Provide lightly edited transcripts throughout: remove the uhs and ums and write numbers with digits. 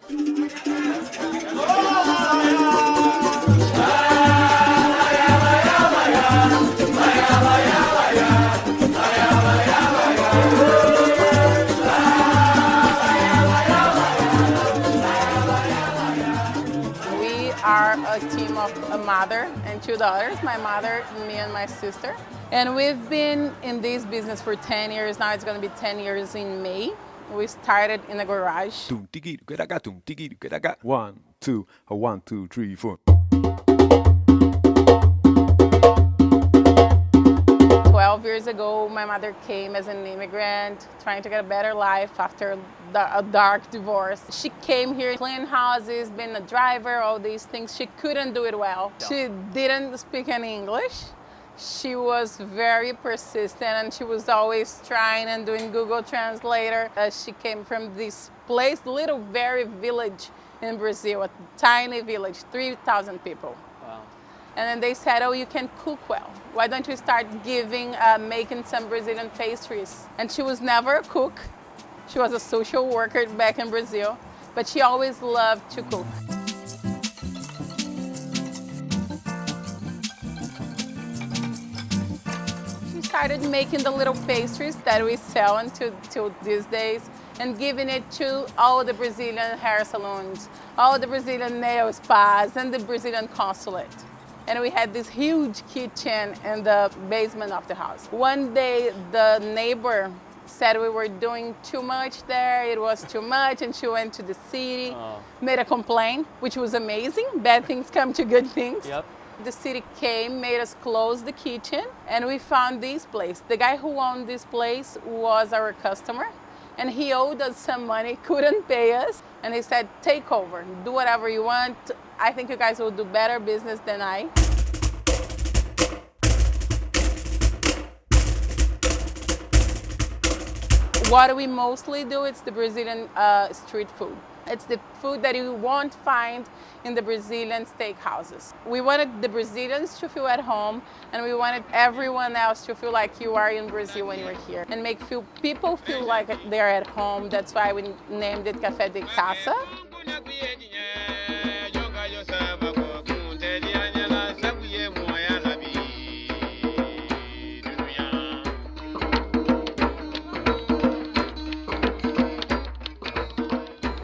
We are a team of a mother and two daughters, my mother, me and my sister. And we've been in this business for 10 years now. It's going to be 10 years in May. We started in a garage. 1, 2, 1, 2, 3, 4. 12 years ago, my mother came as an immigrant, trying to get a better life after a dark divorce. She came here, clean houses, being a driver, all these things. She couldn't do it well. She didn't speak any English. She was very persistent and she was always trying and doing Google Translator. She came from this place, little very village in Brazil, a tiny village, 3,000 people. Wow. And then they said, oh, you can cook well. Why don't you start making some Brazilian pastries? And she was never a cook. She was a social worker back in Brazil, but she always loved to cook. She started making the little pastries that we sell until these days and giving it to all the Brazilian hair salons, all the Brazilian nail spas, and the Brazilian consulate. And we had this huge kitchen in the basement of the house. One day, the neighbor said we were doing too much there, it was too much, and she went to the city, made a complaint, which was amazing. Bad things come to good things. Yep. The city came, made us close the kitchen, and we found this place. The guy who owned this place was our customer, and he owed us some money, couldn't pay us, and he said, take over, do whatever you want. I think you guys will do better business than I. What we mostly do, it's the Brazilian street food. It's the food that you won't find in the Brazilian steakhouses. We wanted the Brazilians to feel at home, and we wanted everyone else to feel like you are in Brazil when you're here, and make people feel like they're at home. That's why we named it Cafe De Casa.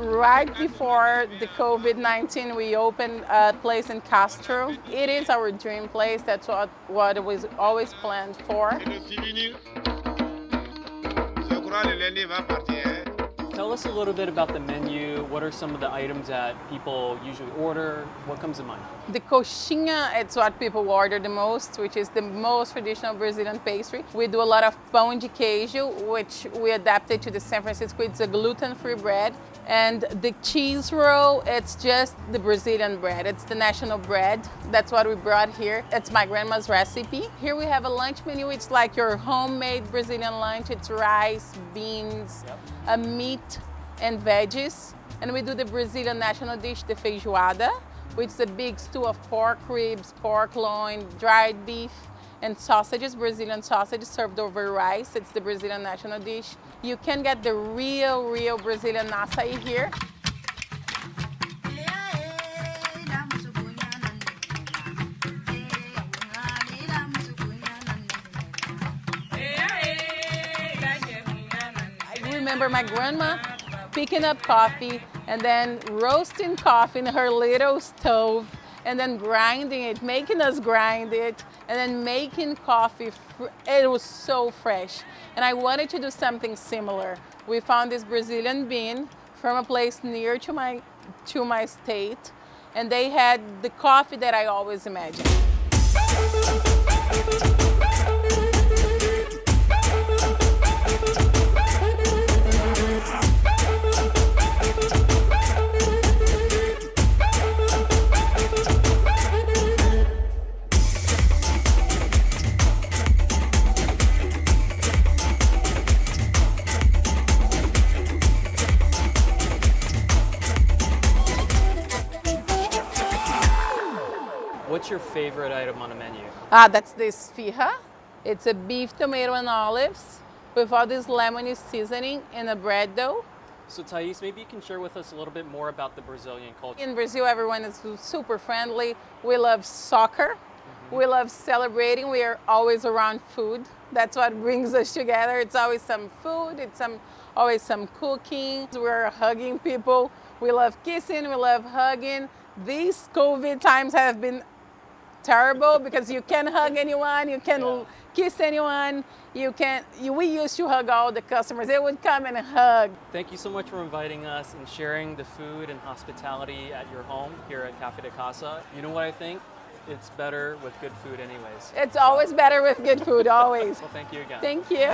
Right before the COVID-19, we opened a place in Castro. It is our dream place. That's what it was always planned for. Tell us a little bit about the menu. What are some of the items that people usually order? What comes to mind? The coxinha, it's what people order the most, which is the most traditional Brazilian pastry. We do a lot of pão de queijo, which we adapted to the San Francisco. It's a gluten-free bread. And the cheese roll, it's just the Brazilian bread. It's the national bread. That's what we brought here. It's my grandma's recipe. Here we have a lunch menu. It's like your homemade Brazilian lunch. It's rice, beans, meat, and veggies. And we do the Brazilian national dish, the feijoada, which is a big stew of pork ribs, pork loin, dried beef, and sausages, Brazilian sausage served over rice. It's the Brazilian national dish. You can get the real Brazilian açaí here. I remember my grandma picking up coffee and then roasting coffee in her little stove, and then grinding it, making us grind it, and then making coffee. It was so fresh. And I wanted to do something similar. We found this Brazilian bean from a place near to my state, and they had the coffee that I always imagined. What's your favorite item on the menu? That's the esfirra. It's a beef, tomato, and olives with all this lemony seasoning in a bread dough. So Thais, maybe you can share with us a little bit more about the Brazilian culture. In Brazil, everyone is super friendly. We love soccer. We love celebrating. We are always around food. That's what brings us together. It's always some food. Always some cooking. We're hugging people. We love kissing. We love hugging. These COVID times have been terrible because you can't hug anyone. You can't kiss anyone. We used to hug all the customers. They would come and hug. Thank you so much for inviting us and sharing the food and hospitality at your home here at Cafe De Casa. You know what I think? It's better with good food anyways. It's always better with good food, always. Well, thank you again. Thank you.